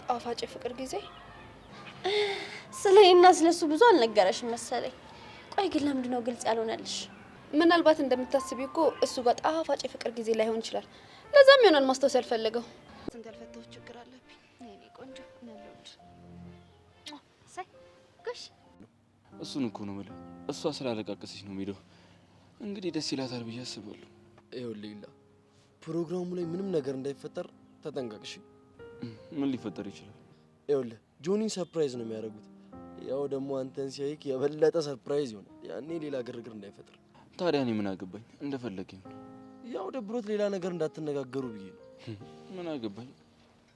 ጣፋጭ ፍቅር ጊዜ ስለኔና ስለሱ ብዙ አልነገረሽም መሰለኝ። ቆይ ግን ለምንድን ነው ግልጽ ያልሆነልሽ? ምናልባት እንደምታስቢው እኮ እሱ ጋር ጣፋጭ ፍቅር ጊዜ ላይሆን ይችላል። ለዛም ይሆናል ማስተዋወስ ያልፈለገው። ስንት ያልፈታው ችግር አለብኝ። ነይ ቆንጆ ነሎድ ሳይ ጎሽ እሱን እኮ ነው ማለት እሷ ስላለቃቀሰች ነው የሚለው። እንግዲህ ደስ ይላታል ብዬ አስባለሁ። ይኸውልህ ሌላ ፕሮግራሙ ላይ ምንም ነገር እንዳይፈጠር ተጠንቀቅሽ። ምን ሊፈጠር ይችላል? ይኸውልህ ጆኒን ሰርፕራይዝ ነው የሚያደርጉት። ያው ደግሞ አንተን ሲያይክ የበለጠ ሰርፕራይዝ ይሆናል። ያኔ ሌላ ግርግር እንዳይፈጠር። ታዲያ እኔ ምን አገባኝ? እንደፈለገኝ ነው። ያው ደብሮት ሌላ ነገር እንዳትነጋገሩ ብዬ ነው። ምን አገባኝ?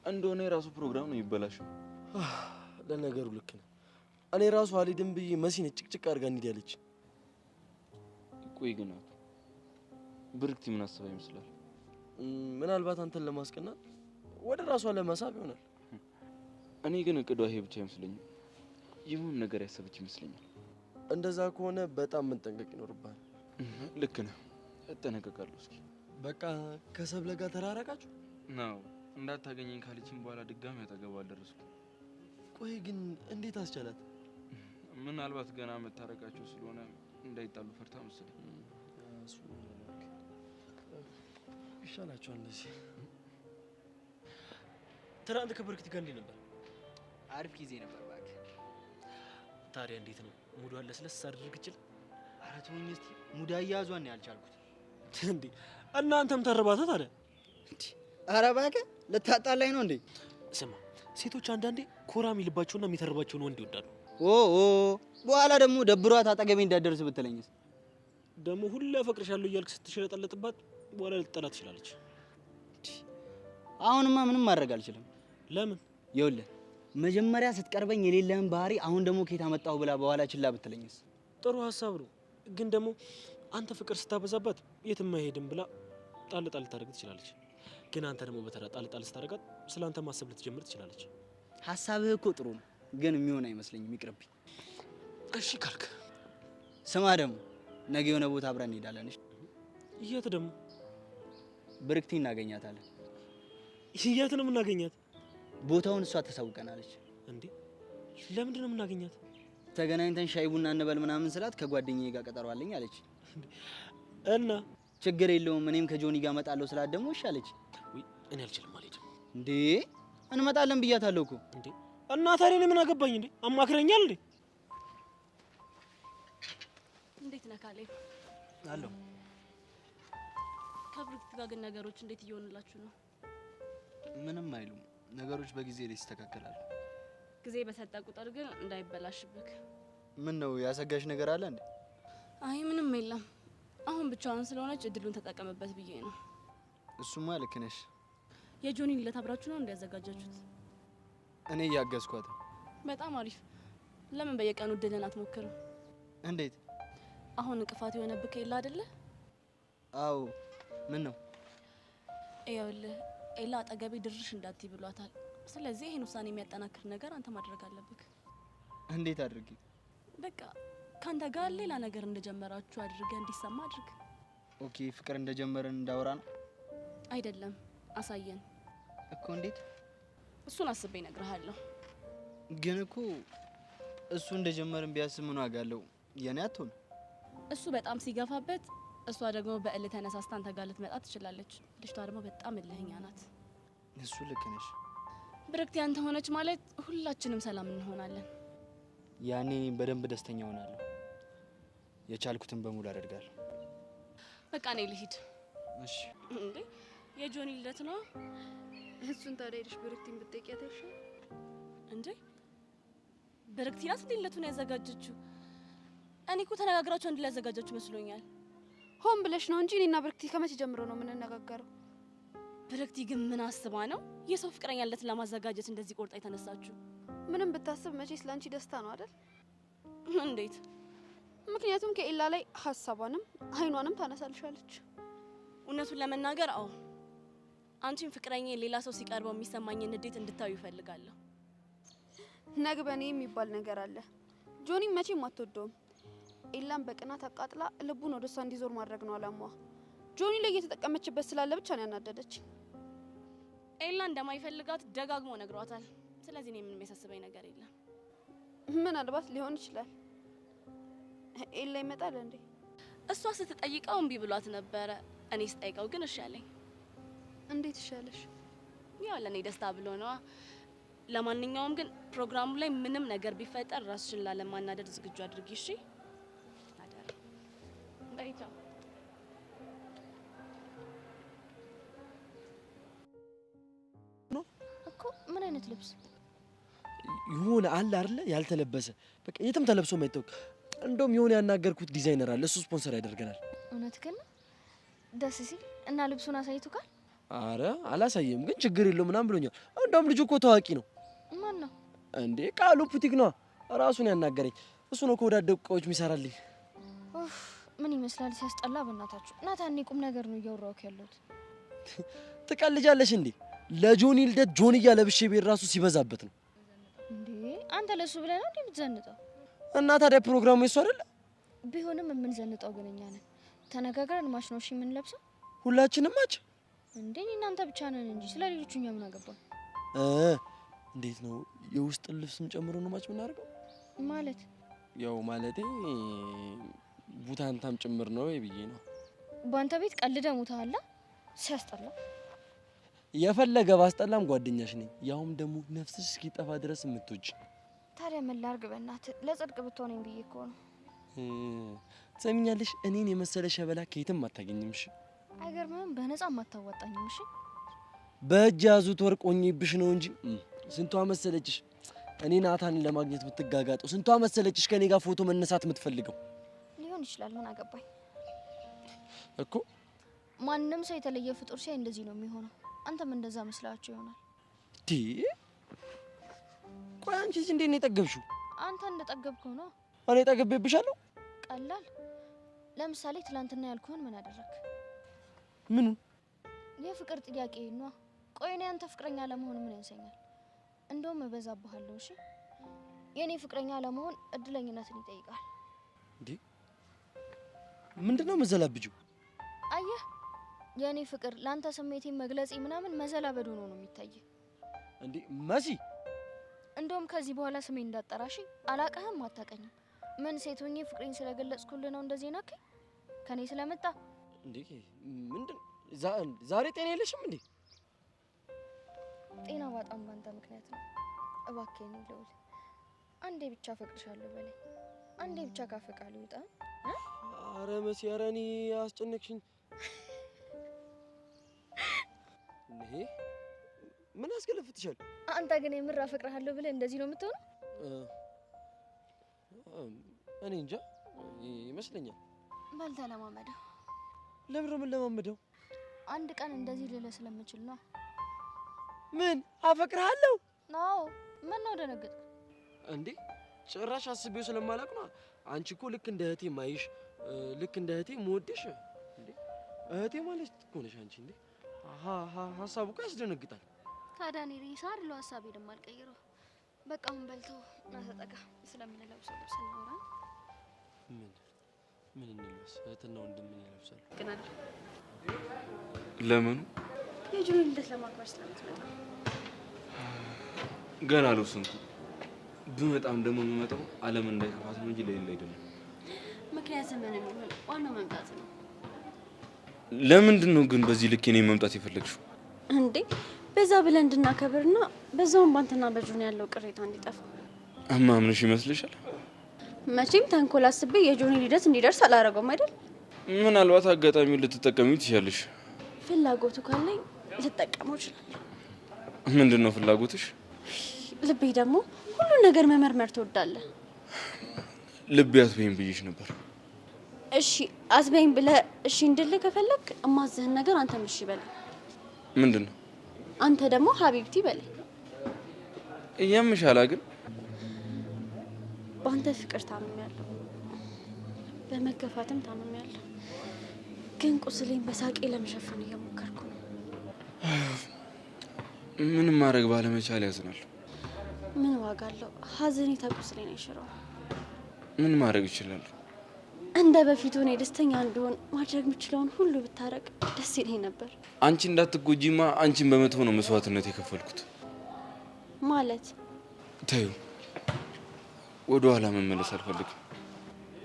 እንደሆነ የራሱ ፕሮግራም ነው ይበላሽው። ለነገሩ ልክ ነህ። እኔ ራሱ አልሄድም ብዬ መሲን ጭቅጭቅ አድርጋ እንሂድ ያለች። ቆይ ግን ብርክቲ ምን አስባ ይመስላል? ምናልባት አንተን ለማስቀናት ወደ ራሷ ለመሳብ ይሆናል። እኔ ግን እቅዷ ይሄ ብቻ አይመስለኝም። ይሁን ነገር ያሰበች ይመስለኛል። እንደዛ ከሆነ በጣም መጠንቀቅ ይኖርብሃል። ልክ ነህ። እጠነቀቃለሁ። እስኪ በቃ ከሰብለ ጋር ተራራቃችሁ ነው? እንዳታገኘኝ ካለችኝ በኋላ ድጋሚ አጠገቧ አልደረስኩም። ቆይ ግን እንዴት አስቻላት? ምናልባት ገና መታረቃቸው ስለሆነ እንዳይጣሉ ፈርታ መሰለኝ። ይሻላችኋል እንደዚህ። ትናንት ከብርክት ጋር እንዴት ነበር? አሪፍ ጊዜ ነበር እባክህ። ታዲያ እንዴት ነው ሙዷን ለስለስ አድርግ ይችል? ኧረ ተወኝ እስቲ ሙዳ ያዟን ነው ያልቻልኩት። እንዴ እናንተም ተረባታ ታዲያ? ኧረ እባክህ ልታጣላኝ ነው እንዴ? ስማ ሴቶች አንዳንዴ ኮራ የሚልባቸውና የሚተርባቸውን ወንድ ይወዳሉ። በኋላ ደግሞ ደብሯት አጠገቤ እንዳደርስ ብትለኝስ? ደግሞ ሁሌ አፈቅርሻለሁ እያልክ ስትሸለጠለጥባት በኋላ ልትጠላ ትችላለች። አሁንማ ምንም ማድረግ አልችልም። ለምን? ይኸውልህ መጀመሪያ ስትቀርበኝ የሌለህን ባህሪ አሁን ደግሞ ከየት አመጣው ብላ በኋላ ችላ ብትለኝስ? ጥሩ ሀሳብ ነው፣ ግን ደግሞ አንተ ፍቅር ስታበዛባት የትም አይሄድም ብላ ጣል ጣል ታደርግ ትችላለች። ግን አንተ ደግሞ በተራ ጣል ጣል ስታደርጋት ስላንተ ማሰብ ልትጀምር ትችላለች። ሀሳብህ እኮ ጥሩ ነው፣ ግን የሚሆን አይመስለኝም። ይቅርብኝ። እሺ ካልክ ስማ ደግሞ ነገ የሆነ ቦታ አብረን እንሄዳለን። እሺ? የት ደግሞ? ብርክቲ እናገኛታለን። የት ነው የምናገኛት? ቦታውን እሷ ተሳውቀናለች። እንዴ ለምንድን ነው የምናገኛት? ተገናኝተን ሻይ ቡና እንበል ምናምን ስላት ከጓደኛዬ ጋር ቀጠሮ አለኝ አለች። እና ችግር የለውም እኔም ከጆኒ ጋር እመጣለሁ ስላት ደግሞ እሺ አለች። ወይ እኔ አልችልም አልሄድም። እንዴ እንመጣለን ብያታለሁ እኮ። እንዴ እና ታዲያ እኔ ምን አገባኝ እንዴ? አማክረኛል እንዴ? እንዴት ነህ ካሌብ? አለሁ። ከብርክት ጋር ግን ነገሮች እንዴት እየሆኑላችሁ ነው? ምንም አይሉም። ነገሮች በጊዜ ይስተካከላሉ። ጊዜ በሰጠ ቁጥር ግን እንዳይበላሽብክ። ምን ነው ያሰጋሽ ነገር አለ እንዴ? አይ ምንም የለም። አሁን ብቻዋን ስለሆነች እድሉን ተጠቀምበት ብዬ ነው። እሱማ ልክ ነሽ። የጆኒ ልደት አብራችሁ ነው እንዲያዘጋጃችሁት? እኔ እያገዝኳት። በጣም አሪፍ። ለምን በየቀኑ እድልን አትሞክርም? እንዴት? አሁን እንቅፋት የሆነብክ ኤላ አይደለ? አዎ። ምን ነው? ይኸውልህ ኤላ አጠገቤ ድርሽ እንዳትይ ብሏታል። ስለዚህ ይሄን ውሳኔ የሚያጠናክር ነገር አንተ ማድረግ አለብክ። እንዴት አድርጊ? በቃ ካንተ ጋር ሌላ ነገር እንደጀመራችሁ አድርገህ እንዲሰማ አድርግ። ኦኬ፣ ፍቅር እንደጀመረን እንዳወራ ነው? አይደለም፣ አሳየን እኮ። እንዴት? እሱን አስቤ እነግርሃለሁ። ግን እኮ እሱ እንደጀመረን ቢያስብ ምን ዋጋ አለው? የኔ አትሆን። እሱ በጣም ሲገፋበት፣ እሷ ደግሞ በእልህ ተነሳስታ አንተ ጋር ልትመጣ ትችላለች። ልጅቷ ደግሞ በጣም እልህኛ ናት። እሱ ልክ ነሽ። ብርክቲ አንተ ሆነች ማለት ሁላችንም ሰላም እንሆናለን። ያኔ በደንብ ደስተኛ ሆናለሁ። የቻልኩትን በሙሉ አደርጋለሁ። በቃ እኔ ልሂድ። እሺ። እንዴ የጆኒ ልደት ነው። እሱን ታዲያ ሄደሽ ብርክቲን ብትጠይቂያት አይሻልም እንዴ? ብርክቲ ናት እንዴ ልደቱን ያዘጋጀችው? እኔ እኮ ተነጋግራችሁ አንድ ላይ ያዘጋጃችሁ መስሎኛል። ሆን ብለሽ ነው እንጂ እኔና ብርክቲ ከመቼ ጀምሮ ነው የምንነጋገረው? ብርክቲ ግን ምን አስባ ነው የሰው ፍቅረኛ ልደት ለማዘጋጀት እንደዚህ ቆርጣ የተነሳችሁ? ምንም ብታስብ መቼስ ላንቺ ደስታ ነው አይደል? እንዴት? ምክንያቱም ከኤላ ላይ ሀሳቧንም አይኗንም ታነሳልሻለች። እውነቱን ለመናገር አዎ፣ አንቺን ፍቅረኛ ሌላ ሰው ሲቀርበው የሚሰማኝን ንዴት እንድታዩ ይፈልጋለሁ። ነግበኔ የሚባል ነገር አለ። ጆኒ መቼም አትወደውም። ኤላን በቅናት አቃጥላ ልቡን ወደሷ እንዲዞር ማድረግ ነው አላማዋ። ጆኒ ላይ እየተጠቀመችበት ስላለ ብቻ ነው ያናደደች። ኤላ እንደማይፈልጋት ደጋግሞ ነግሯታል። ስለዚህ እኔ ምንም ያሳስበኝ ነገር የለም። ምናልባት ሊሆን ይችላል። ኤላ ይመጣል እንዴ? እሷ ስትጠይቀው እምቢ ብሏት ነበረ። እኔ ስጠይቀው ግን እሺ አለኝ። እንዴት ይሻለሽ? ያው ለኔ ደስታ ብሎ ነዋ። ለማንኛውም ግን ፕሮግራሙ ላይ ምንም ነገር ቢፈጠር ራስሽን ላለማናደድ ዝግጁ አድርጊ እሺ? አደራ። በይ ቻው። እኮ ምን አይነት ልብስ? የሆነ አለ አይደለ ያልተለበሰ በቃ የትም ተለብሶ የማይታወቅ እንደውም የሆነ ያናገርኩት ዲዛይነር አለ። እሱ ስፖንሰር ያደርገናል። እውነት ግን ደስ ሲል እና ልብሱን አሳይቱካል? አረ አላሳየም፣ ግን ችግር የለው ምናምን ብሎኛል። እንደውም ልጁ እኮ ታዋቂ ነው። ማን ነው እንዴ? ቃሉ ፑቲክ ነው ራሱን ያናገረኝ። እሱ ነው ከወዳደቁ እቃዎች የሚሰራልኝ። ኡፍ ምን ይመስላል ሲያስጠላ። በእናታችሁ ናታን፣ እኔ ቁም ነገር ነው እያወራሁት ያለሁት። ትቀልጃለሽ እንዴ? ለጆኒ ልደት ጆንያ ለብሼ ቤት ራሱ ሲበዛበት ነው እንዴ? አንተ ለሱ ብለህ ነው እንዴ የምትዘንጠው? እና ታዲያ ፕሮግራሙ የሱ አይደለ? ቢሆንም የምንዘንጠው ግን እኛ ነን። ተነጋግረን ማች ነው እሺ የምንለብሰው? ሁላችንም ማች እንዴ? እናንተ ብቻ ነን እንጂ ስለ ሌሎቹ እኛ ምን አገባን? እንዴት ነው የውስጥ ልብስም ጨምሮ ነው ማች የምናደርገው? ማለት ያው ማለቴ ቡታንታም ጭምር ነው ብዬ ነው። በአንተ ቤት ቀልደ ሙታላ ሲያስጠላ። የፈለገ ባስጠላም ጓደኛሽ ነኝ። ያውም ደግሞ ነፍስሽ እስኪጠፋ ድረስ የምትወጪ። ታዲያ ምን ላድርግ? በእናትህ ለጽድቅ ብትሆነኝ ብዬ እኮ ነው። ትሰሚኛለሽ? እኔን የመሰለ ሸበላ ከየትም አታገኝም። እሺ አይገርምህም? በነፃ ማታዋጣኝም። እሺ በእጅ ያዙት ወርቅ ሆኜብሽ ነው እንጂ ስንቷ መሰለችሽ እኔ ናታንን ለማግኘት የምትጋጋጠው። ስንቷ መሰለችሽ ከኔ ጋር ፎቶ መነሳት የምትፈልገው። ሊሆን ይችላል፣ ምን አገባኝ እኮ። ማንም ሰው የተለየ ፍጡር ሲያይ እንደዚህ ነው የሚሆነው። አንተም እንደዛ መስላችሁ ይሆናል። ዲ ቆይ አንቺስ እንዴት ነው የጠገብሽው? አንተ እንደጠገብከው ነው። እኔ ጠግቤብሻለሁ? ቀላል። ለምሳሌ ትላንትና ያልኩህን ምን አደረክ? ምኑን? የፍቅር ጥያቄ ነው። ቆይ እኔ አንተ ፍቅረኛ ለመሆን ምን ያንሰኛል? እንደውም እበዛብሃለሁ። እሺ የኔ ፍቅረኛ ለመሆን እድለኝነትን ይጠይቃል። እንዴ ምንድነው መዘላብጂው? አየህ የኔ ፍቅር ላንተ ስሜቴን መግለጽ ምናምን መዘላበድ ሆኖ ነው የሚታይ። እንዴ መሲ፣ እንደውም ከዚህ በኋላ ስሜን እንዳጠራሽ። አላቀህም፣ አታቀኝም። ምን ሴት ሆኜ ፍቅሬን ስለገለጽኩልህ ነው እንደዚህ ናከኝ? ከኔ ስለመጣ እንዴ ምንድን ዛሬ ጤና የለሽም እንዴ? ጤና ባጣም ባንተ ምክንያት ነው። እባክህ ነው ልውል፣ አንዴ ብቻ ፈቅድሻለሁ በለኝ። አንዴ ብቻ ካፈቃሉ ይውጣ። አረ መሲ፣ አረ እኔ አስጨነቅሽኝ። ይሄ ምን አስገለፍትሻል? አንተ ግን የምር አፈቅርሃለሁ ብለህ እንደዚህ ነው የምትሆነው? እኔ እንጃ ይመስለኛል። በል ተለማመደው። ለምን ነው የምንለማመደው? አንድ ቀን እንደዚህ ልልህ ስለምችል ነው። ምን አፈቅርሃለሁ? አዎ። ምን ነው ደነገጥክ እንዴ? ጭራሽ አስቤው ስለማላውቅ ነው። አንቺ እኮ ልክ እንደ እህቴ ማይሽ፣ ልክ እንደ እህቴ የምወድሽ እንዴ። እህቴ ማለት እኮ ነሽ አንቺ እንዴ። ሀሳቡ እኮ ያስደነግጣል። ታዲያ እኔ ሬሳ አይደለሁ ሀሳቤ ደግሞ አልቀይረው። በቃ አሁን በልተው ና ተጠጋ። ስለምንለብሰው ልብስ እናውራ። ምን እንልበስ? እህትና ወንድም ምን ይለብሳሉ? ግን አይደል ለምኑ? የጁኒ ልደት ለማክበር ስለምትመጣ ገና አልወሰንኩም። ብመጣም ደግሞ የምመጣው ዓለምን እንዳይከፋት ነው እንጂ ለሌላ አይደለም። ምክንያት ምን ነው? ዋናው መምጣት ነው። ለምንድን ነው ግን በዚህ ልክ እኔ መምጣት የፈለግሽው? እንዴ በዛ ብለን እንድናከብርና በዛውም ባንተና በጁኒ ያለው ቅሬታ እንዲጠፋ። እማምንሽ ይመስልሻል? መቼም ተንኮል አስቤ የጁኒ ልደት እንዲደርስ አላረገውም አይደል? ምናልባት አጋጣሚውን ልትጠቀሚው ትችያለሽ። ፍላጎቱ ካለኝ ልጠቀመው እችላለሁ። ምንድን ነው ፍላጎትሽ? ልቤ ደግሞ ሁሉን ነገር መመርመር ትወዳለህ። ልቤ አትበይም ብዬሽ ነበር። እሺ አትበይም ብለህ እሺ እንድልህ ከፈለክ እማዝህን ነገር አንተም እሺ በለኝ። ምንድን ነው? አንተ ደግሞ ሀቢብቲ በለኝ። እያምሻላ ግን በአንተ ፍቅር ታምሜያለሁ፣ በመገፋትም ታምሜያለሁ። ግን ቁስሌን በሳቄ ለመሸፈን እየሞከርኩ ነው። ምንም ማድረግ ባለመቻል ያዝናለሁ። ምን ዋጋ አለው? ሀዘኔታ ቁስሌን አይሽረውም። ምን ማድረግ ይችላል? እንደ በፊቱ እኔ ደስተኛ እንደሆን ማድረግ የምችለውን ሁሉ ብታረግ ደስ ይለኝ ነበር። አንቺ እንዳትጎጂማ አንቺን በመተው ነው መስዋዕትነት የከፈልኩት። ማለት ተዩ፣ ወደ ኋላ መመለስ አልፈልግም።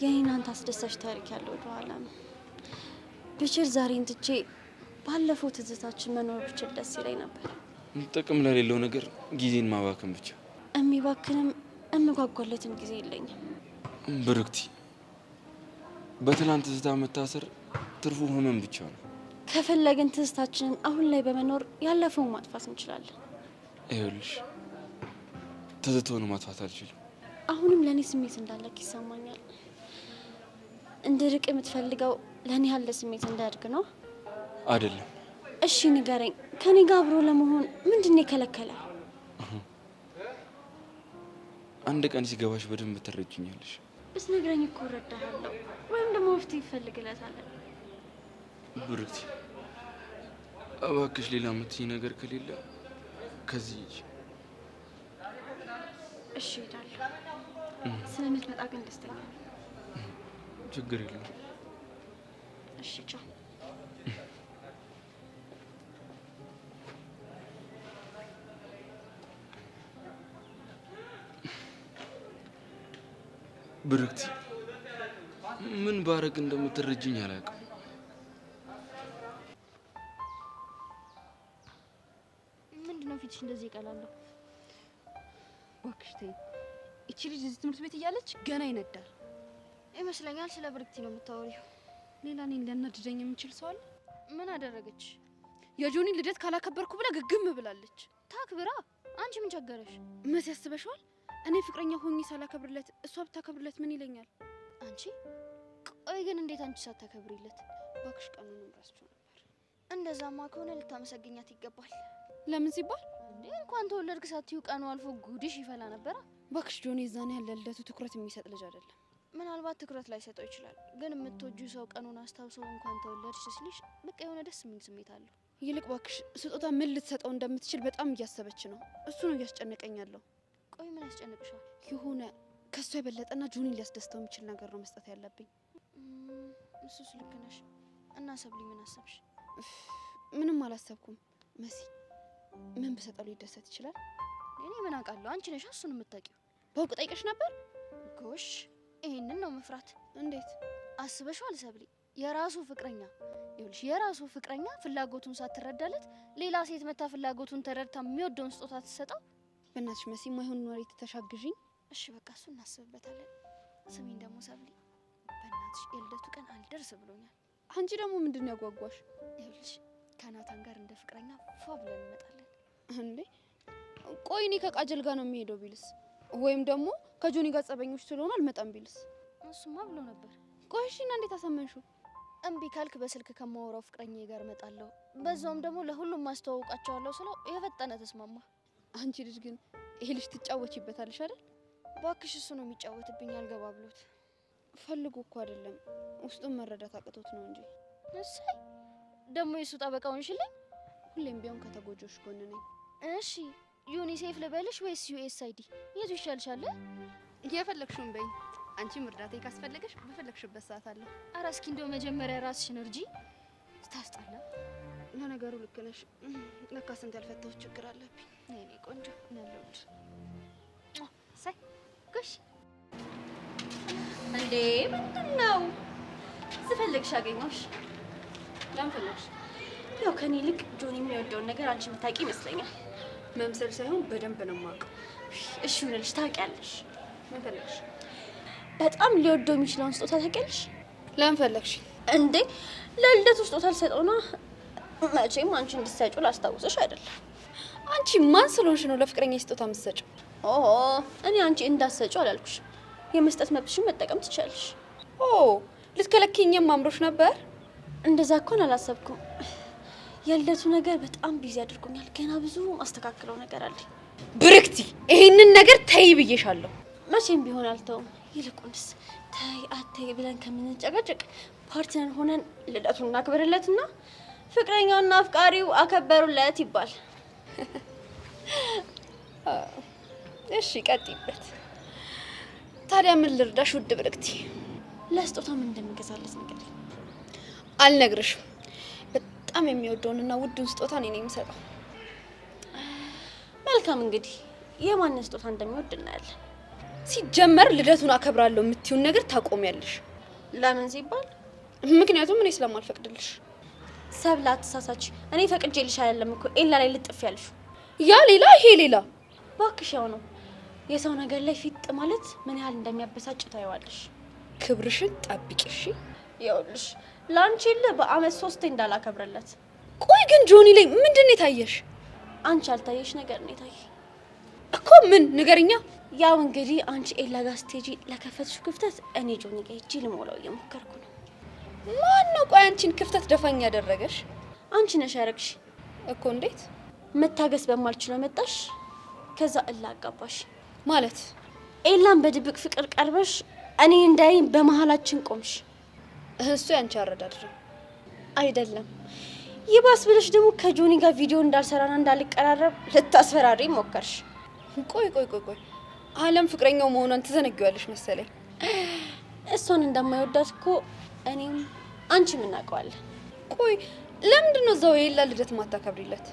የእናንተ አስደሳች ታሪክ ያለው ወደ ኋላ ነው። ብችል ዛሬን ትቼ ባለፈው ትዝታችን መኖር ብችል ደስ ይለኝ ነበር። ጥቅም ለሌለው ነገር ጊዜን ማባከን ብቻ። የሚባክንም እምጓጓለትም ጊዜ የለኝም። ብርክቲ፣ በትናንት ትዝታ መታሰር ትርፉ ህመም ብቻ ነው። ከፈለግን ትዝታችንን አሁን ላይ በመኖር ያለፈውን ማጥፋት እንችላለን። ይኸውልሽ፣ ትዝታውን ማጥፋት አልችልም። አሁንም ለእኔ ስሜት እንዳለክ ይሰማኛል። እንድርቅ የምትፈልገው ለእኔ ያለ ስሜት እንዳያድግ ነው አይደለም? እሺ ንገረኝ፣ ከኔ ጋር አብሮ ለመሆን ምንድን ነው የከለከለ? አንድ ቀን ሲገባሽ በደንብ ትረጅኛለሽ። ብትነግረኝ እኮ እረዳሃለሁ፣ ወይም ደግሞ መፍትሄ ይፈልግለታለን። ብርክቲ፣ እባክሽ ሌላ የምትይኝ ነገር ከሌለ ከዚህ ሂጂ። እሺ እሄዳለሁ። ስለምትመጣ ግን ደስተኛ ነኝ። ችግር የለም። እሺ ቻው። ብርክቲ፣ ምን ባረግ እንደምትረጅኝ አላውቅም። ምንድነው ፊትሽ እንደዚህ ይቀላለሁ? እባክሽ ተይ። እቺ ልጅ እዚህ ትምህርት ቤት እያለች ገና ይነዳል ይመስለኛል። ስለ ብርክቲ ነው የምታወሪው። ሌላ እኔን ሊያናድደኝ የምችል ሰው አለ? ምን አደረገች? የጆኒ ልደት ካላከበርኩ ብላ ግግም ብላለች። ታክብራ። አንቺ ምን ቸገረሽ? መስ ያስበሽዋል? እኔ ፍቅረኛ ሆኜ ሳላከብርለት እሷ ብታከብርለት ምን ይለኛል? አንቺ ቆይ ግን እንዴት አንቺ ሳታከብሪለት? እባክሽ ቀኑንም ረስቼው ነበር። እንደዛማ ከሆነ ልታመሰግኛት ይገባል። ለምን ሲባል እንዴ እንኳን ተወለድክ ሳትዩ ቀኑ አልፎ ጉድሽ ይፈላ ነበር። እባክሽ ጆኒ የዛኔ ያለ ልደቱ ትኩረት የሚሰጥ ልጅ አይደለም። ምናልባት ትኩረት ላይ ሰጠው ይችላል፣ ግን የምትወጂው ሰው ቀኑን አስታውሶ እንኳን ተወለድሽ ሲልሽ በቃ የሆነ ደስ የሚል ስሜት አለው። ይልቅ እባክሽ ስጦታ ምን ልትሰጠው እንደምትችል በጣም እያሰበች ነው። እሱ ነው እያስጨነቀኝ ያለው። ቆይ ምን ያስጨንቅሻል? የሆነ ከሷ የበለጠና ጆኒ ሊያስደስተው የሚችል ነገር ነው መስጠት ያለብኝ። እሱስ ልክ ነሽ። እና ሰብሊ ምን አሰብሽ? ምንም አላሰብኩም። መሲ ምን ብሰጠው ሊደሰት ይችላል? እኔ ምን አውቃለሁ? አንቺ ነሽ እሱን የምታውቂው። በውቅ ጠይቀሽ ነበር? ጎሽ ይሄንን ነው መፍራት። እንዴት አስበሽዋል ሰብሊ? የራሱ ፍቅረኛ ይኸውልሽ፣ የራሱ ፍቅረኛ ፍላጎቱን ሳትረዳለት ሌላ ሴት መታ ፍላጎቱን ተረድታ የሚወደውን ስጦታ ትሰጠው። በእናትሽ መሲ ማይሆን ወሬ ተሻግዢኝ። እሺ በቃ እሱ እናስብበታለን። ስሚኝ ደግሞ ሰብሊ፣ በእናትሽ የልደቱ ቀን አልደርስ ብሎኛል። አንቺ ደግሞ ምንድን ያጓጓሽ? ይኸውልሽ ከናታን ጋር እንደ ፍቅረኛ ፏ ብለን እንመጣለን። እንዴ ቆይ እኔ ከቃጀል ጋር ነው የሚሄደው ቢልስ? ወይም ደግሞ ከጆኒ ጋር ጸበኞች ስለሆነ አልመጣም ቢልስ? እሱማ ብሎ ነበር። ቆይ እሺ እና እንዴት አሳመንሽው? እምቢ ካልክ በስልክ ከማወራው ፍቅረኛዬ ጋር እመጣለሁ፣ በዛውም ደግሞ ለሁሉም ማስተዋወቃቸዋለሁ ስለው የፈጠነ ተስማማ። አንቺ ልጅ ግን ይሄ ልጅ ትጫወቺበታለሽ አይደል? ባክሽ እሱ ነው የሚጫወትብኝ፣ አልገባ ብሎት። ፈልጎ እኮ አይደለም ውስጡን መረዳት አቅቶት ነው እንጂ። እሰይ ደግሞ የሱ ጠበቃውን ሽልኝ። ሁሌም ቢሆን ከተጎጆች ጎን ነኝ። እሺ ዩኒሴፍ ልበልሽ ወይስ ዩኤስአይዲ? የቱ ይሻልሻል? እየፈለግሽውን በይ። አንቺም እርዳታ ካስፈለገሽ በፈለግሽበት ሰዓት አለ። ኧረ እስኪ እንደው መጀመሪያ ራስሽን እርጂ። ስታስጠላ። ለነገሩ ልክ ነሽ። ለካ ስንት ያልፈታሁት ችግር አለብኝ። የኔ ቆንጆ ያለውልሽ። ሳይ ጎሽ እንዴ ምንድን ነው? ስፈልግሽ አገኘሁሽ። ለምን ፈለግሽ? ያው ከኔ ይልቅ ጆኒ የሚወደውን ነገር አንቺ የምታውቂ ይመስለኛል። መምሰል ሳይሆን በደንብ ነው የማውቀው። እሺ ይሁንልሽ። ታውቂያለሽ። ምን ፈለግሽ? በጣም ሊወደው የሚችለውን ስጦታ ታውቂያለሽ? ለምን ፈለግሽ? እንዴ ለልደቱ ስጦታ ልሰጠው ነው። መቼም አንቺ እንድትሰጪው ላስታውስሽ አይደለም። አንቺ ማን ስለሆንሽ ነው ለፍቅረኛ ስጦታ የምትሰጪው? ኦ እኔ አንቺ እንዳትሰጪው አላልኩሽ። የመስጠት መብትሽን መጠቀም ትችያለሽ። ኦ ልትከለኪኝም አምሮሽ ነበር? እንደዛ እንኳን አላሰብኩም። የልደቱ ነገር በጣም ቢዚ አድርጎኛል። ገና ብዙ ማስተካከለው ነገር አለ። ብርክቲ ይሄንን ነገር ተይ ብዬሻለሁ። መቼም ቢሆን አልተውም። ይልቁንስ ተይ አተይ ብለን ከምንጨቃጨቅ ፓርትነር ሆነን ልደቱን እናክብርለትና ፍቅረኛውና አፍቃሪው አከበሩለት ይባል። እሺ ቀጥይበት። ታዲያ ምን ልርዳሽ ውድ ብርክቲ? ለስጦታ ምን እንደምገዛለት ነገር አልነግርሽም። በጣም የሚወደውንና ውዱን ስጦታ እኔ ነኝ የምሰጠው። መልካም እንግዲህ የማን ስጦታ እንደሚወድ እናያለን። ሲጀመር ልደቱን አከብራለሁ የምትዩን ነገር ታቆሚያለሽ። ለምን ሲባል ምክንያቱም እኔ ስለማልፈቅድልሽ። ሰብለ አትሳሳች። እኔ ፈቅጄልሽ አይደለም እኮ ኤላ ላይ ልጥፍ ያልሽ። ያ ሌላ ይሄ ሌላ። ባክሽ ያው ነው። የሰው ነገር ላይ ፊት ማለት ምን ያህል እንደሚያበሳጭ ታይዋለሽ። ክብርሽን ጠብቂ እሺ። ይኸውልሽ ላንቺ በአመት 3 እንዳላከብረለት። ቆይ ግን ጆኒ ላይ ምንድን ነው የታየሽ? አንቺ ያልታየሽ ነገር ነው የታየ እኮ። ምን ንገርኛ። ያው እንግዲህ አንቺ ኤላ ጋር ስትሄጂ ለከፈትሽ ክፍተት እኔ ጆኒ ጋር ሂጂ ልሞላው እየሞከርኩ ነው። ማን ነው ቆይ አንቺን ክፍተት ደፋኝ ያደረገሽ? አንቺ ነሽ ያደረግሽ እኮ። እንዴት መታገስ በማልችለው መጣሽ፣ ከዛ እላ አጋባሽ ማለት? ኤላን በድብቅ ፍቅር ቀርበሽ እኔ እንዳይ በመሃላችን ቆምሽ። እሱ ያንቺ አረዳድ ነው አይደለም። ይባስ ብለሽ ደግሞ ከጆኒ ጋር ቪዲዮ እንዳልሰራና እንዳልቀራረብ ልታስፈራሪ ሞከርሽ። ቆይ አለም ፍቅረኛው መሆኗን ትዘነጊዋለሽ መሰለኝ። እሷን እንደማይወዳት እኮ እኔም አንቺም እናውቀዋለን። ቆይ ለምንድን ነው እዛው የኤላ ልደት ማታከብሪለት?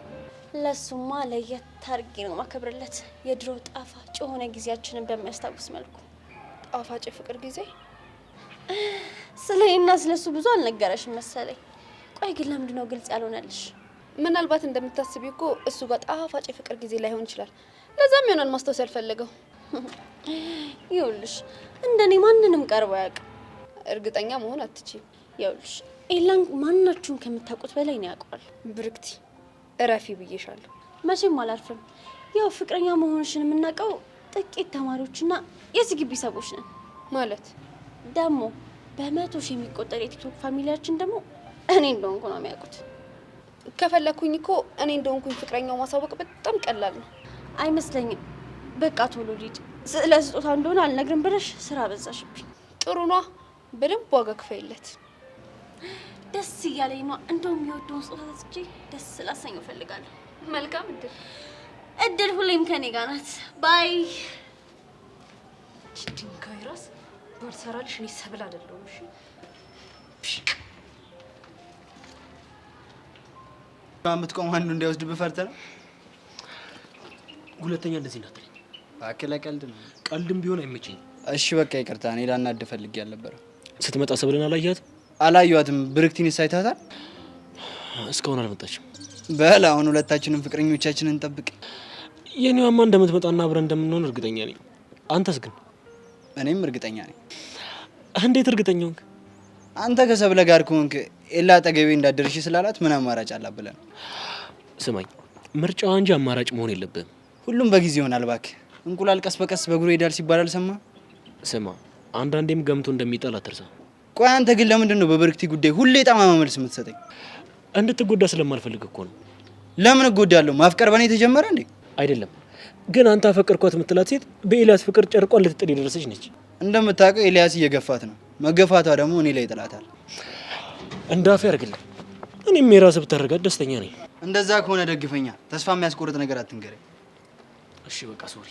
ለሱማ ለየት አድርጌ ነው ማከብርለት። የድሮ ጣፋጭ የሆነ ጊዜያችንን በሚያስታውስ መልኩ። ጣፋጭ ፍቅር ጊዜ? ስለኔና ስለሱ ብዙ አልነገረሽም መሰለኝ። ቆይ ግን ለምንድን ነው ግልጽ ያልሆነልሽ? ምናልባት እንደምታስቢው እኮ እሱ ጋር ጣፋጭ ፍቅር ጊዜ ላይሆን ይችላል። ለዛም ይሆናል ማስታወስ ያልፈለገው። ይኸውልሽ እንደኔ ማንንም ቀርቦ አያውቅም። እርግጠኛ መሆን አትችይም። ይኸውልሽ ኤላን ማናችሁም ከምታውቁት በላይ ነው ያውቀዋል። ብርክቲ እረፊ ብዬሻለሁ። መቼም አላርፍም። ያው ፍቅረኛ መሆንሽን የምናውቀው ጥቂት ተማሪዎችና የዚህ ግቢ ሰዎች ነን። ማለት ደግሞ በመቶ ሺህ የሚቆጠር የቲክቶክ ፋሚሊያችን ደግሞ እኔ እንደሆንኩ ነው የሚያውቁት። ከፈለኩኝ እኮ እኔ እንደሆንኩኝ ፍቅረኛው ማሳወቅ በጣም ቀላል ነው። አይመስለኝም። በቃ ቶሎ ልሂድ። ስለ ስጦታ እንደሆነ አልነግርም ብለሽ ስራ በዛሽብኝ። ጥሩ ነው። በደንብ ዋጋ ክፈይለት። ደስ እያለኝ ነው። እንደውም የወደውን ስጦታ ተስጬ ደስ ላሰኘው እፈልጋለሁ። መልካም እድል። እድል ሁሌም ከኔ ጋር ናት። ባይ። ድንጋይ ራስ ባልሰራልሽ እኔ ሰብል አይደለሁም። እሺ አምጥቆም አንዱ እንዲያወስድ በፈርተ ነው። ሁለተኛ እንደዚህ እንዳትለኝ ባከለ ቀልድ ነው። ቀልድም ቢሆን አይመቸኝ። እሺ በቃ ይቅርታ። እኔ ላናድ ፈልጌ ያልነበረ። ስትመጣ ሰብለን አላየኋትም። ብርክቲን ሳይታታል እስካሁን አልመጣችም። በል አሁን ሁለታችንም ፍቅረኞቻችንን እንጠብቅ። የኔዋማ እንደምትመጣና አብረን እንደምንሆን እርግጠኛ ነኝ። አንተስ ግን? እኔም እርግጠኛ ነኝ። እንዴት እርግጠኛ ሆንክ? አንተ ከሰብለ ጋር ከሆንክ ኤላ አጠገቤ እንዳደርሽ ስላላት ምን አማራጭ አላት ብለህ ነው? ስማኝ፣ ምርጫዋ እንጂ አማራጭ መሆን የለብህም። ሁሉም በጊዜ ይሆናል እባክህ። እንቁላል ቀስ በቀስ በእግሩ ይሄዳል ሲባል አልሰማህ? ስማ፣ አንዳንዴም ገምቶ እንደሚጣል አትርሳ። ቆይ አንተ ግን ለምንድን ነው በብርክቲ ጉዳይ ሁሌ ጠማማ መልስ የምትሰጠኝ? እንድትጎዳ ስለማልፈልግ እኮ ነው። ለምን እጎዳለሁ? ማፍቀር በእኔ የተጀመረ እንዴ? አይደለም ግን አንተ አፈቀርኳት የምትላት ሴት በኤልያስ ፍቅር ጨርቋን ልትጥል የደረሰች ነች። እንደምታውቀው ኤልያስ እየገፋት ነው። መገፋቷ ደግሞ እኔ ላይ ጥላታል። እንዳፍ ያርግልህ። እኔም የራስህ ብታረጋት ደስተኛ ነኝ። እንደዛ ከሆነ ደግፈኛ። ተስፋ የሚያስቆርጥ ነገር አትንገረኝ። እሺ በቃ ሶሪ።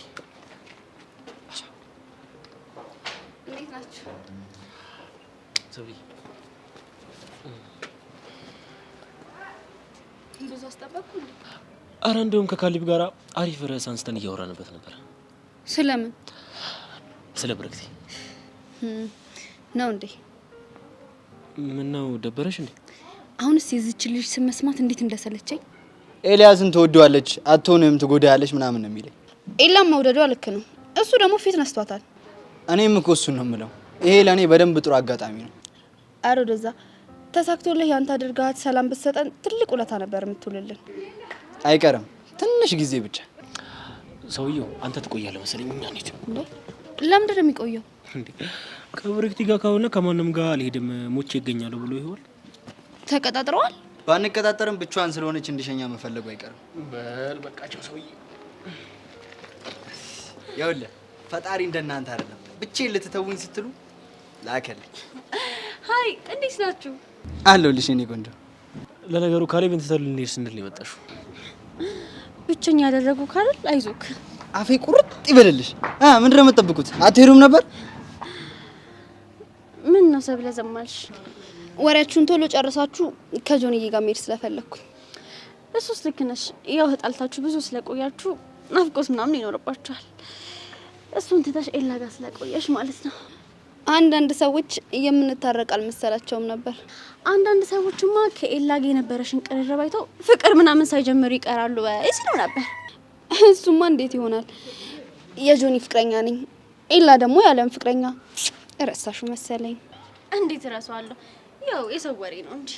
እንዴት ናችሁ? ሰብሊ ብዙ አስጠበቅኩ እንዴ? አረ እንደውም ከካሊብ ጋር አሪፍ ርዕስ አንስተን እያወራንበት ነበር። ስለምን? ስለ ብርክቲ ነው እንዴ? ምን ነው ደበረሽ እንዴ? አሁንስ የዚች ልጅ ስም መስማት እንዴት እንደሰለቸኝ። ኤልያስን ትወደዋለች አትሆንም ትጎዳያለች ምናምን ነው የሚለኝ። ኤላም መውደዷ ልክ ነው። እሱ ደግሞ ፊት ነስቷታል። እኔም እኮ እሱን ነው የምለው። ይሄ ለእኔ በደንብ ጥሩ አጋጣሚ ነው። አረ ወደዛ ተሳክቶልህ ያንተ አድርጋት ሰላም ብትሰጠን ትልቅ ውለታ ነበር የምትውልልን። አይቀርም ትንሽ ጊዜ ብቻ። ሰውየው አንተ ትቆያለህ መሰለኝ። እኛ እንዴት እንዴ? ለምንድን ነው የሚቆየው? እንዴ ከብርክቲ ጋር ከሆነ ከማንም ጋር አልሄድም ሞቼ ይገኛሉ ብሎ ይሆን? ተቀጣጥረዋል? ባንቀጣጠርም ብቻዋን ስለሆነች እንዲሸኛ መፈለጉ አይቀርም። በል በቃቸው ሰውዬ። ይኸውልህ ፈጣሪ እንደናንተ አይደለም። ብቻዬን ልትተውኝ ስትሉ ላከልኝ። ሃይ እንዴት ናችሁ? አለሁልሽ የኔ ቆንጆ። ለነገሩ ካሌብ እንተተል ልንሄድ ስንል ነው የመጣሽው። ብቸኛ ያደረጉ ካል አይዞክ። አፌ ቁርጥ ይበልልሽ። ምንድን ነው የምትጠብቁት? አትሄዱም ነበር? ምን ነው ሰብለ ዘማልሽ? ወሬያችሁን ቶሎ ጨርሳችሁ ከጆንዬ ጋር መሄድ ስለፈለኩኝ። እሱስ ልክ ነሽ። ያው ተጣልታችሁ ብዙ ስለቆያችሁ ናፍቆት ምናምን ይኖርባችኋል። እሱን ትተሽ ኤላ ጋር ስለቆየሽ ማለት ነው። አንዳንድ ሰዎች የምንታረቅ አልመሰላቸውም ነበር። አንዳንድ ሰዎችማ ከኤላ ጋር የነበረሽን ቅርርብ አይተው ፍቅር ምናምን ሳይጀምሩ ይቀራሉ ወይ ሲሉ ነበር። እሱማ እንዴት ይሆናል? የጆኒ ፍቅረኛ ነኝ፣ ኤላ ደግሞ ያለም ፍቅረኛ። ረሳሹ መሰለኝ። እንዴት እረሳዋለሁ? ያው የሰው ወሬ ነው እንጂ።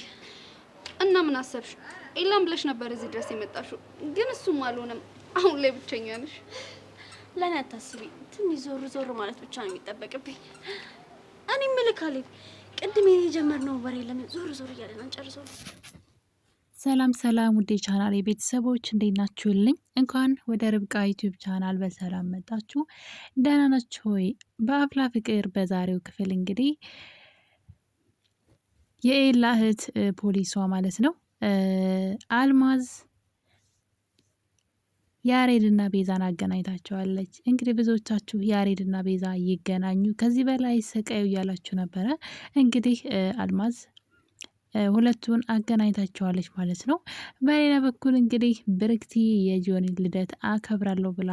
እና ምን አሰብሽ? ኤላም ብለሽ ነበር እዚህ ድረስ የመጣሽው፣ ግን እሱም አልሆነም። አሁን ላይ ብቸኛ ነሽ። ለኔ አታስቢ፣ ትንሽ ዞር ዞር ማለት ብቻ ነው የሚጠበቅብኝ። እኔ ምልካሌ ቅድም የጀመርነው ወሬ ለምን ዞር ዞር እያለን አንጨርሰው? ሰላም ሰላም፣ ውዴ ቻናል የቤተሰቦች እንዴት ናችሁልኝ? እንኳን ወደ ርብቃ ዩቲዩብ ቻናል በሰላም መጣችሁ። ደህና ናችሁ ሆይ? በአፍላ ፍቅር በዛሬው ክፍል እንግዲህ የኤላ እህት ፖሊሷ ማለት ነው አልማዝ ያሬድና ቤዛን አገናኝታቸዋለች። እንግዲህ ብዙዎቻችሁ ያሬድና ቤዛ ይገናኙ ከዚህ በላይ ሰቃዩ እያላችሁ ነበረ። እንግዲህ አልማዝ ሁለቱን አገናኝታቸዋለች ማለት ነው። በሌላ በኩል እንግዲህ ብርክቲ የጆኒ ልደት አከብራለሁ ብላ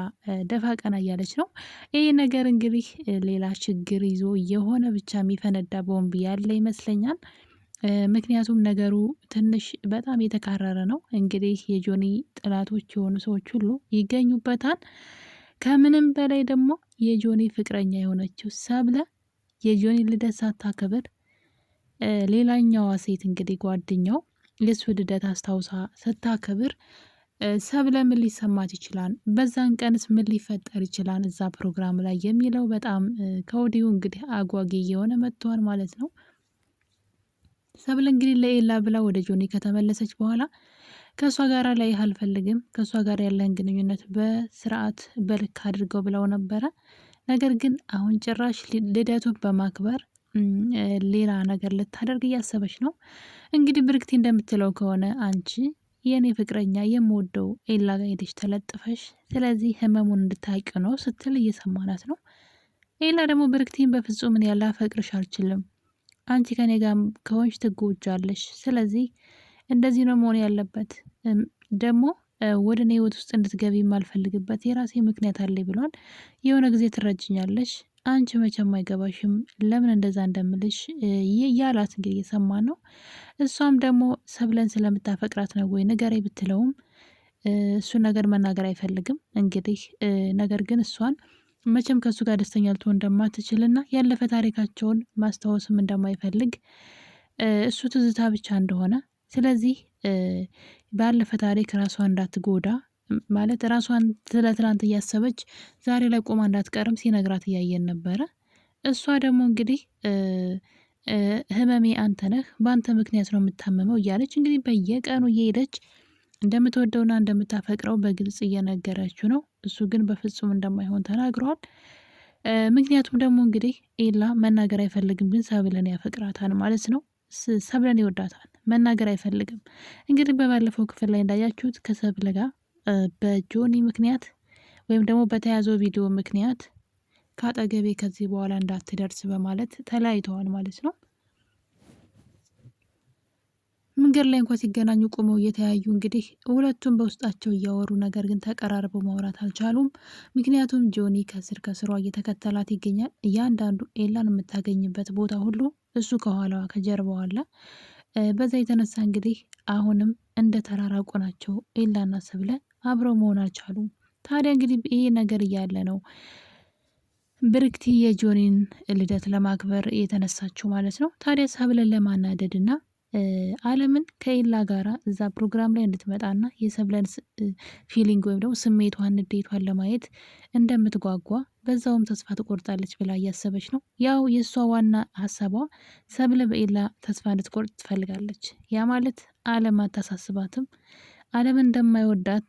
ደፋ ቀና እያለች ነው። ይህ ነገር እንግዲህ ሌላ ችግር ይዞ የሆነ ብቻ የሚፈነዳ ቦምብ ያለ ይመስለኛል። ምክንያቱም ነገሩ ትንሽ በጣም የተካረረ ነው። እንግዲህ የጆኒ ጥላቶች የሆኑ ሰዎች ሁሉ ይገኙበታል። ከምንም በላይ ደግሞ የጆኒ ፍቅረኛ የሆነችው ሰብለ የጆኒ ልደት ሳታከብር ሌላኛዋ ሴት እንግዲህ ጓደኛው የሱ ልደት አስታውሳ ስታከብር ሰብለ ምን ሊሰማት ይችላል? በዛን ቀንስ ምን ሊፈጠር ይችላል እዛ ፕሮግራም ላይ የሚለው በጣም ከወዲሁ እንግዲህ አጓጊ እየሆነ መጥቷል ማለት ነው። ሰብለ እንግዲህ ለኤላ ብላ ወደ ጆኒ ከተመለሰች በኋላ ከእሷ ጋር ላይ አልፈልግም፣ ከእሷ ጋር ያለን ግንኙነት በስርዓት በልክ አድርገው ብለው ነበረ። ነገር ግን አሁን ጭራሽ ልደቱን በማክበር ሌላ ነገር ልታደርግ እያሰበች ነው። እንግዲህ ብርክቲ እንደምትለው ከሆነ አንቺ የእኔ ፍቅረኛ የምወደው ኤላ ጋር ሄደሽ ተለጥፈሽ፣ ስለዚህ ህመሙን እንድታውቂ ነው ስትል እየሰማናት ነው። ኤላ ደግሞ ብርክቲን በፍጹም እኔ ላፈቅርሽ አልችልም፣ አንቺ ከኔ ጋር ከሆንሽ ትጎጃለሽ፣ ስለዚህ እንደዚህ ነው መሆን ያለበት፣ ደግሞ ወደ እኔ ህይወት ውስጥ እንድትገቢ የማልፈልግበት የራሴ ምክንያት አለኝ ብሏል። የሆነ ጊዜ ትረጅኛለሽ፣ አንቺ መቼም አይገባሽም ለምን እንደዛ እንደምልሽ ያላት እንግዲህ እየሰማን ነው። እሷም ደግሞ ሰብለን ስለምታፈቅራት ነው ወይ ንገረኝ ብትለውም እሱን ነገር መናገር አይፈልግም። እንግዲህ ነገር ግን እሷን መቼም ከእሱ ጋር ደስተኛ ልትሆን እንደማትችልና ያለፈ ታሪካቸውን ማስታወስም እንደማይፈልግ እሱ ትዝታ ብቻ እንደሆነ፣ ስለዚህ ባለፈ ታሪክ ራሷን እንዳትጎዳ ማለት ራሷን ስለ ትናንት እያሰበች ዛሬ ላይ ቆማ እንዳትቀርም ሲነግራት እያየን ነበረ። እሷ ደግሞ እንግዲህ ህመሜ አንተ ነህ፣ በአንተ ምክንያት ነው የምታመመው እያለች እንግዲህ በየቀኑ እየሄደች እንደምትወደውና እንደምታፈቅረው በግልጽ እየነገረችው ነው። እሱ ግን በፍጹም እንደማይሆን ተናግሯል። ምክንያቱም ደግሞ እንግዲህ ኤላ መናገር አይፈልግም፣ ግን ሰብለን ያፈቅራታል ማለት ነው። ሰብለን ይወዳታል፣ መናገር አይፈልግም። እንግዲህ በባለፈው ክፍል ላይ እንዳያችሁት ከሰብለ ጋር በጆኒ ምክንያት ወይም ደግሞ በተያዘው ቪዲዮ ምክንያት ከአጠገቤ ከዚህ በኋላ እንዳትደርስ በማለት ተለያይተዋል ማለት ነው። መንገድ ላይ እንኳን ሲገናኙ ቆመው እየተያዩ እንግዲህ ሁለቱም በውስጣቸው እያወሩ ነገር ግን ተቀራርበው ማውራት አልቻሉም። ምክንያቱም ጆኒ ከስር ከስሯ እየተከተላት ይገኛል። እያንዳንዱ ኤላን የምታገኝበት ቦታ ሁሉ እሱ ከኋላዋ ከጀርባዋ አለ። በዛ የተነሳ እንግዲህ አሁንም እንደ ተራራቁ ናቸው። ኤላና ሰብለ አብረው መሆን አልቻሉም። ታዲያ እንግዲህ ይህ ነገር እያለ ነው ብርክቲ የጆኒን ልደት ለማክበር የተነሳችው ማለት ነው። ታዲያ ሰብለን ለማናደድና አለምን ከኤላ ጋራ እዛ ፕሮግራም ላይ እንድትመጣና የሰብለን ፊሊንግ ወይም ደግሞ ስሜቷን ንዴቷን ለማየት እንደምትጓጓ በዛውም ተስፋ ትቆርጣለች ብላ እያሰበች ነው። ያው የእሷ ዋና ሀሳቧ ሰብለ በኤላ ተስፋ እንድትቆርጥ ትፈልጋለች። ያ ማለት አለም አታሳስባትም። አለምን እንደማይወዳት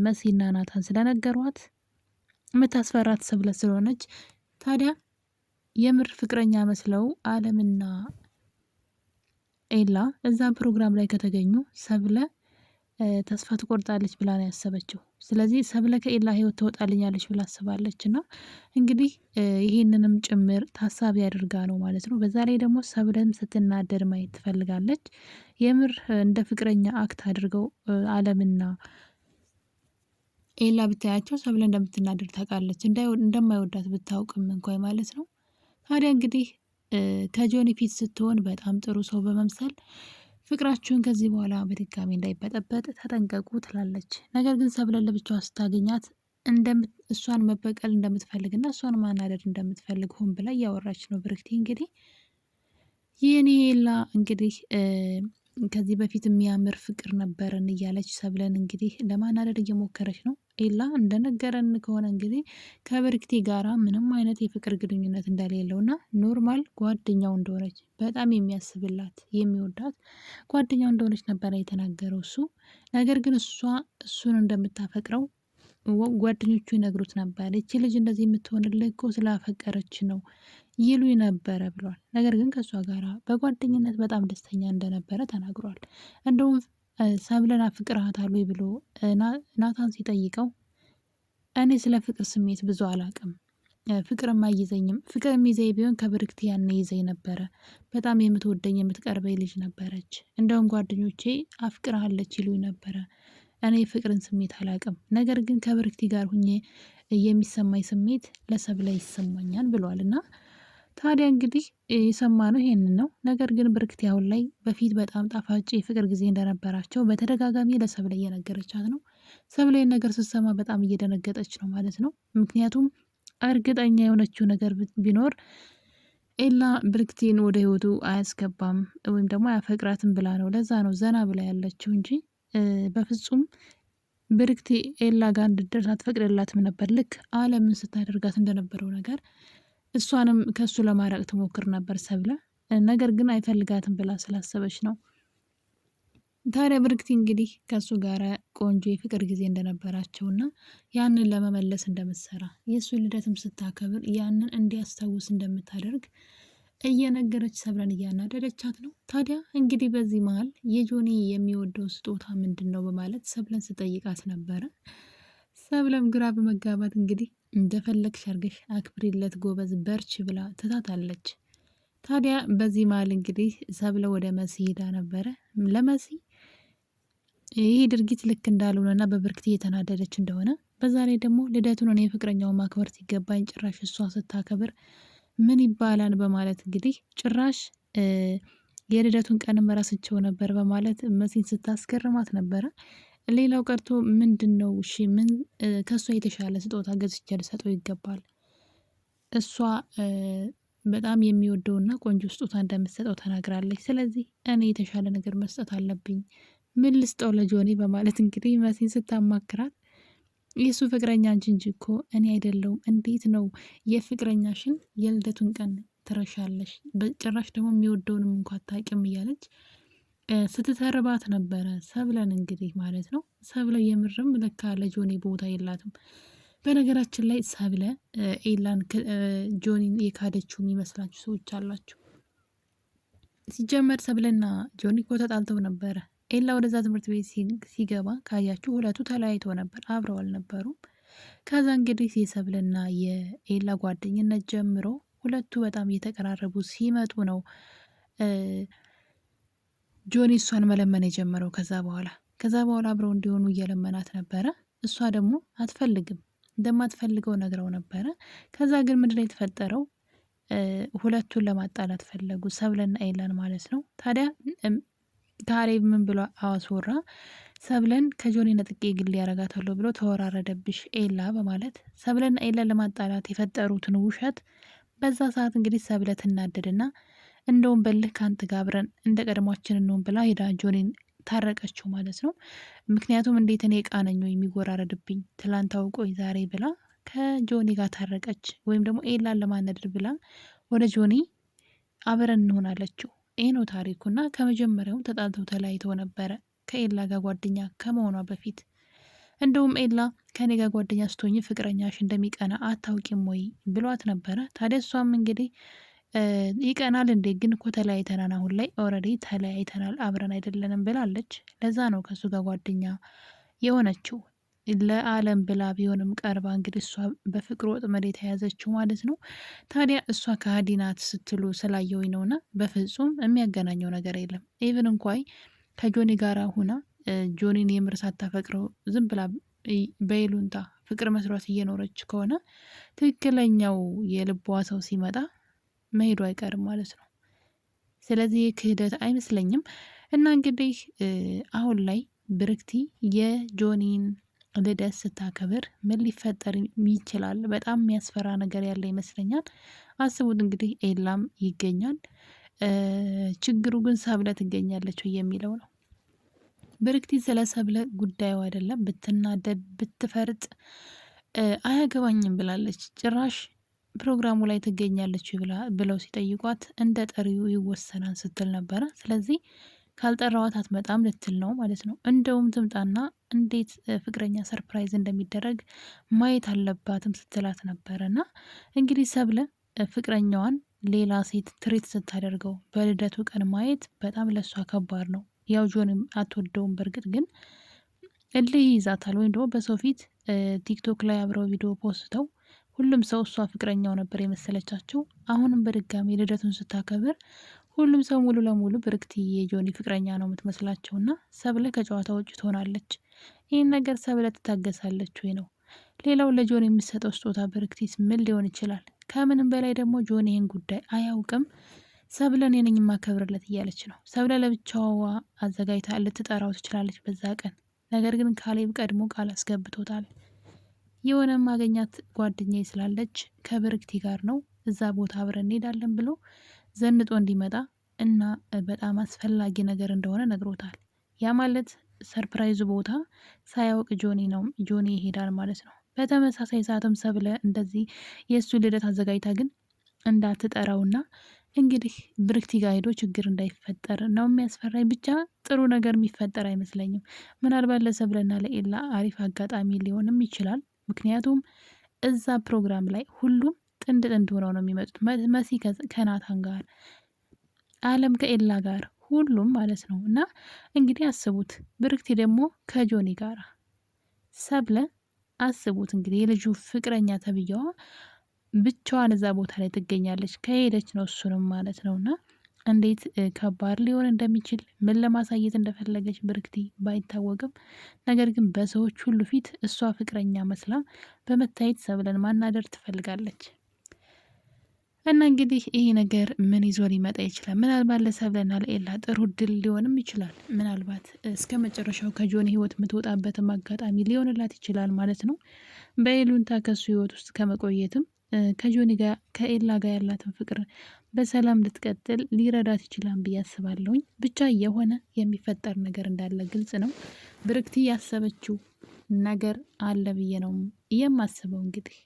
መሲና ናታን ስለነገሯት የምታስፈራት ሰብለ ስለሆነች ታዲያ የምር ፍቅረኛ መስለው አለምና ኤላ እዛ ፕሮግራም ላይ ከተገኙ ሰብለ ተስፋ ትቆርጣለች ብላ ነው ያሰበችው። ስለዚህ ሰብለ ከኤላ ህይወት ትወጣልኛለች ብላ አስባለች እና እንግዲህ ይሄንንም ጭምር ታሳቢ አድርጋ ነው ማለት ነው። በዛ ላይ ደግሞ ሰብለን ስትናደድ ማየት ትፈልጋለች። የምር እንደ ፍቅረኛ አክት አድርገው አለምና ኤላ ብታያቸው ሰብለ እንደምትናደድ ታውቃለች። እንደማይወዳት ብታውቅም እንኳን ማለት ነው። ታዲያ እንግዲህ ከጆኒ ፊት ስትሆን በጣም ጥሩ ሰው በመምሰል ፍቅራችሁን ከዚህ በኋላ በድጋሚ እንዳይበጠበጥ ተጠንቀቁ ትላለች። ነገር ግን ሰብለን ለብቻዋ ስታገኛት እሷን መበቀል እንደምትፈልግና እሷን ማናደድ እንደምትፈልግ ሆን ብላ እያወራች ነው ብርክቲ። እንግዲህ ይህኔ ኤላ እንግዲህ ከዚህ በፊት የሚያምር ፍቅር ነበረን እያለች ሰብለን እንግዲህ ለማናደድ እየሞከረች ነው። ኤላ እንደነገረን ከሆነ እንግዲህ ከብርክቲ ጋራ ምንም አይነት የፍቅር ግንኙነት እንደሌለውና ኖርማል ጓደኛው እንደሆነች በጣም የሚያስብላት የሚወዳት ጓደኛው እንደሆነች ነበረ የተናገረው እሱ። ነገር ግን እሷ እሱን እንደምታፈቅረው ጓደኞቹ ይነግሩት ነበር። ይቺ ልጅ እንደዚህ የምትሆንልህ እኮ ስላፈቀረች ነው ይሉኝ ነበረ ብሏል። ነገር ግን ከእሷ ጋራ በጓደኝነት በጣም ደስተኛ እንደነበረ ተናግሯል። እንደውም ሰብለን አፍቅርሃታለሁ ብሎ ናታን ሲጠይቀው እኔ ስለ ፍቅር ስሜት ብዙ አላቅም፣ ፍቅርም አይዘኝም፣ ፍቅር የሚይዘኝ ቢሆን ከብርክቲ ያኔ ይዘኝ ነበረ። በጣም የምትወደኝ የምትቀርበኝ ልጅ ነበረች። እንደውም ጓደኞቼ አፍቅርሃለች ይሉኝ ነበረ። እኔ ፍቅርን ስሜት አላቅም፣ ነገር ግን ከብርክቲ ጋር ሁኜ የሚሰማኝ ስሜት ለሰብለ ይሰማኛል ብሏል። እና ታዲያ እንግዲህ የሰማነው ይሄንን ነው። ነገር ግን ብርክቲ አሁን ላይ በፊት በጣም ጣፋጭ የፍቅር ጊዜ እንደነበራቸው በተደጋጋሚ ለሰብለ እየነገረቻት ነው። ሰብለ ይህን ነገር ስትሰማ በጣም እየደነገጠች ነው ማለት ነው። ምክንያቱም እርግጠኛ የሆነችው ነገር ቢኖር ኤላ ብርክቲን ወደ ህይወቱ አያስገባም ወይም ደግሞ አያፈቅራትም ብላ ነው። ለዛ ነው ዘና ብላ ያለችው እንጂ በፍጹም ብርክቲ ኤላ ጋር እንድትደርስ አትፈቅድላትም ነበር። ልክ አለምን ስታደርጋት እንደነበረው ነገር እሷንም ከሱ ለማራቅ ትሞክር ነበር ሰብለ። ነገር ግን አይፈልጋትም ብላ ስላሰበች ነው። ታዲያ ብርክቲ እንግዲህ ከሱ ጋር ቆንጆ የፍቅር ጊዜ እንደነበራቸውና ያንን ለመመለስ እንደምትሰራ የእሱ ልደትም ስታከብር ያንን እንዲያስታውስ እንደምታደርግ እየነገረች ሰብለን እያናደደቻት ነው። ታዲያ እንግዲህ በዚህ መሀል የጆኒ የሚወደው ስጦታ ምንድን ነው በማለት ሰብለን ስጠይቃት ነበረ። ሰብለም ግራ በመጋባት እንግዲህ እንደፈለግሽ አድርገሽ አክብሪለት ጎበዝ በርች ብላ ትታታለች። ታዲያ በዚህ መሀል እንግዲህ ሰብለ ወደ መሲ ሄዳ ነበረ። ለመሲ ይህ ድርጊት ልክ እንዳልሆነና በብርክቲ እየተናደደች እንደሆነ፣ በዛ ላይ ደግሞ ልደቱን እኔ ፍቅረኛው ማክበር ሲገባኝ ጭራሽ እሷ ስታከብር ምን ይባላል በማለት እንግዲህ ጭራሽ የልደቱን ቀንም ረስቸው ነበር በማለት መሲን ስታስገርማት ነበረ። ሌላው ቀርቶ ምንድን ነው እሺ ምን ከእሷ የተሻለ ስጦታ ገዝቼ ልሰጠው ይገባል፣ እሷ በጣም የሚወደውና ቆንጆ ስጦታ እንደምትሰጠው ተናግራለች። ስለዚህ እኔ የተሻለ ነገር መስጠት አለብኝ፣ ምን ልስጠው ለጆኒ በማለት እንግዲህ መሲን ስታማክራት የእሱ ፍቅረኛ አንቺ እንጂ እኮ እኔ አይደለሁም፣ እንዴት ነው የፍቅረኛሽን የልደቱን ቀን ትረሻለሽ? በጭራሽ ደግሞ የሚወደውንም እንኳ አታውቂም እያለች ስትተርባት ነበረ ሰብለን እንግዲህ ማለት ነው። ሰብለ የምርም ለካ ለጆኒ ቦታ የላትም። በነገራችን ላይ ሰብለ ኤላን ጆኒን የካደችው የሚመስላችሁ ሰዎች አላችሁ። ሲጀመር ሰብለና ጆኒ እኮ ተጣልተው ነበረ። ኤላ ወደዛ ትምህርት ቤት ሲገባ ካያችሁ ሁለቱ ተለያይተው ነበር፣ አብረው አልነበሩም። ከዛ እንግዲህ የሰብለና የኤላ ጓደኝነት ጀምሮ ሁለቱ በጣም እየተቀራረቡ ሲመጡ ነው ጆኒ እሷን መለመን የጀመረው። ከዛ በኋላ አብረው እንዲሆኑ እየለመናት ነበረ። እሷ ደግሞ አትፈልግም፣ እንደማትፈልገው ነግረው ነበረ። ከዛ ግን ምንድነው የተፈጠረው? ሁለቱን ለማጣላት ፈለጉ፣ ሰብለና ኤላን ማለት ነው። ታዲያ ካሌብ ምን ብሎ አስወራ? ሰብለን ከጆኒ ነጥቄ ግል ያረጋታለሁ ብሎ ተወራረደብሽ ኤላ በማለት ሰብለና ኤላን ለማጣላት የፈጠሩትን ውሸት በዛ ሰዓት እንግዲህ ሰብለ ትናደድና እንደውም በልህ ከአንተ ጋር አብረን እንደ ቀድሟችን እንሆን ብላ ሄዳ ጆኒን ታረቀችው ማለት ነው። ምክንያቱም እንዴት እኔ ዕቃ ነኝ የሚወራረድብኝ ትላንት አውቆኝ ዛሬ ብላ ከጆኒ ጋር ታረቀች። ወይም ደግሞ ኤላን ለማናደድ ብላ ወደ ጆኒ አብረን እንሆናለችው። ይህ ነው ታሪኩና ከመጀመሪያውም ተጣልተው ተለያይተው ነበረ ከኤላ ጋር ጓደኛ ከመሆኗ በፊት። እንደውም ኤላ ከኔ ጋር ጓደኛ ስትሆኝ ፍቅረኛሽ እንደሚቀና አታውቂም ወይ ብሏት ነበረ። ታዲያ እሷም እንግዲህ ይቀናል እንዴ? ግን እኮ ተለያይተናል፣ አሁን ላይ ኦልሬዲ ተለያይተናል፣ አብረን አይደለንም ብላለች። ለዛ ነው ከሱ ጋር ጓደኛ የሆነችው ለአለም ብላ ቢሆንም ቀርባ እንግዲህ እሷ በፍቅር ወጥመድ የተያዘችው ማለት ነው። ታዲያ እሷ ከሃዲ ናት ስትሉ ስላየውኝ ነውና በፍጹም የሚያገናኘው ነገር የለም። ኢቭን እንኳን ከጆኒ ጋር ሁና ጆኒን የምር ሳታፈቅረው ዝም ብላ በይሉንታ ፍቅር መስሯት እየኖረች ከሆነ ትክክለኛው የልቧ ሰው ሲመጣ መሄዱ አይቀርም ማለት ነው። ስለዚህ ክህደት አይመስለኝም። እና እንግዲህ አሁን ላይ ብርክቲ የጆኒን ልደት ስታከብር ምን ሊፈጠር ይችላል? በጣም የሚያስፈራ ነገር ያለ ይመስለኛል። አስቡት እንግዲህ ኤላም ይገኛል። ችግሩ ግን ሰብለ ትገኛለች የሚለው ነው። ብርክቲ ስለ ሰብለ ጉዳዩ አይደለም። ብትናደድ ብትፈርጥ አያገባኝም ብላለች። ጭራሽ ፕሮግራሙ ላይ ትገኛለች ብለው ሲጠይቋት እንደ ጠሪው ይወሰናል ስትል ነበረ። ስለዚህ ካልጠራዋት አትመጣም ልትል ነው ማለት ነው። እንደውም ትምጣና እንዴት ፍቅረኛ ሰርፕራይዝ እንደሚደረግ ማየት አለባትም ስትላት ነበረ። እና እንግዲህ ሰብለ ፍቅረኛዋን ሌላ ሴት ትሪት ስታደርገው በልደቱ ቀን ማየት በጣም ለሷ ከባድ ነው። ያው ጆንም አትወደውም። በእርግጥ ግን እልህ ይዛታል። ወይም ደግሞ በሰው ፊት ቲክቶክ ላይ አብረው ቪዲዮ ፖስተው ሁሉም ሰው እሷ ፍቅረኛው ነበር የመሰለቻቸው። አሁንም በድጋሚ ልደቱን ስታከብር ሁሉም ሰው ሙሉ ለሙሉ ብርክቲ የጆኒ ፍቅረኛ ነው የምትመስላቸው እና ሰብለ ከጨዋታ ውጭ ትሆናለች። ይህን ነገር ሰብለ ትታገሳለች ወይ ነው? ሌላው ለጆኒ የምትሰጠው ስጦታ ብርክቲስ ምን ሊሆን ይችላል? ከምንም በላይ ደግሞ ጆኒ ይህን ጉዳይ አያውቅም። ሰብለ እኔ ነኝ የማከብርለት እያለች ነው። ሰብለ ለብቻዋ አዘጋጅታ ልትጠራው ትችላለች በዛ ቀን። ነገር ግን ካሌብ ቀድሞ ቃል አስገብቶታል። የሆነ ማገኛት ጓደኛዬ ስላለች ከብርክቲ ጋር ነው እዛ ቦታ አብረን እንሄዳለን ብሎ ዘንጦ እንዲመጣ እና በጣም አስፈላጊ ነገር እንደሆነ ነግሮታል። ያ ማለት ሰርፕራይዙ ቦታ ሳያውቅ ጆኒ ይሄዳል ማለት ነው። በተመሳሳይ ሰዓትም ሰብለ እንደዚህ የእሱ ልደት አዘጋጅታ ግን እንዳትጠራውና እንግዲህ ብርክቲ ጋር ሄዶ ችግር እንዳይፈጠር ነው የሚያስፈራኝ። ብቻ ጥሩ ነገር የሚፈጠር አይመስለኝም። ምናልባት ለሰብለና ለኤላ አሪፍ አጋጣሚ ሊሆንም ይችላል። ምክንያቱም እዛ ፕሮግራም ላይ ሁሉም ጥንድ ጥንድ ሆነው ነው የሚመጡት። መሲ ከናታን ጋር፣ አለም ከኤላ ጋር፣ ሁሉም ማለት ነው። እና እንግዲህ አስቡት ብርክቲ ደግሞ ከጆኒ ጋር፣ ሰብለ አስቡት እንግዲህ የልጁ ፍቅረኛ ተብዬዋ ብቻዋን እዛ ቦታ ላይ ትገኛለች። ከሄደች ነው እሱንም ማለት ነው። እና እንዴት ከባድ ሊሆን እንደሚችል ምን ለማሳየት እንደፈለገች ብርክቲ ባይታወቅም፣ ነገር ግን በሰዎች ሁሉ ፊት እሷ ፍቅረኛ መስላ በመታየት ሰብለን ማናደር ትፈልጋለች። እና እንግዲህ ይሄ ነገር ምን ይዞ ሊመጣ ይችላል? ምናልባት ለሰብለና ለኤላ ጥሩ ድል ሊሆንም ይችላል። ምናልባት እስከ መጨረሻው ከጆኒ ህይወት የምትወጣበትም አጋጣሚ ሊሆንላት ይችላል ማለት ነው። በይሉንታ ከሱ ህይወት ውስጥ ከመቆየትም ከጆኒ ጋር ከኤላ ጋር ያላትን ፍቅር በሰላም ልትቀጥል ሊረዳት ይችላል ብዬ አስባለሁኝ። ብቻ የሆነ የሚፈጠር ነገር እንዳለ ግልጽ ነው። ብርክቲ ያሰበችው ነገር አለ ብዬ ነው የማስበው። እንግዲህ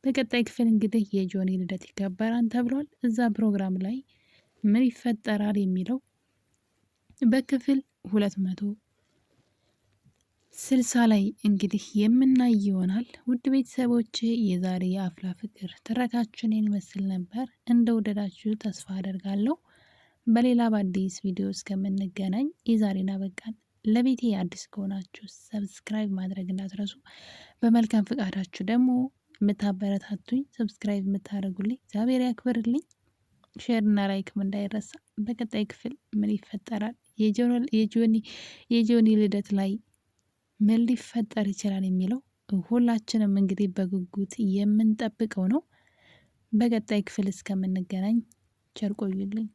በቀጣይ ክፍል እንግዲህ የጆኒ ልደት ይከበራል ተብሏል። እዛ ፕሮግራም ላይ ምን ይፈጠራል የሚለው በክፍል 260 ላይ እንግዲህ የምናይ ይሆናል። ውድ ቤተሰቦች የዛሬ የአፍላ ፍቅር ትረካችንን ይመስል ነበር። እንደወደዳችሁ ተስፋ አደርጋለሁ። በሌላ በአዲስ ቪዲዮ እስከምንገናኝ የዛሬን አበቃን። ለቤቴ አዲስ ከሆናችሁ ሰብስክራይብ ማድረግ እንዳትረሱ። በመልካም ፍቃዳችሁ ደግሞ የምታበረታቱኝ ሰብስክራይብ የምታደርጉልኝ እግዚአብሔር ያክብርልኝ። ሼር እና ላይክም እንዳይረሳ። በቀጣይ ክፍል ምን ይፈጠራል፣ የጆኒ ልደት ላይ ምን ሊፈጠር ይችላል የሚለው ሁላችንም እንግዲህ በጉጉት የምንጠብቀው ነው። በቀጣይ ክፍል እስከምንገናኝ ቸር ቆዩልኝ።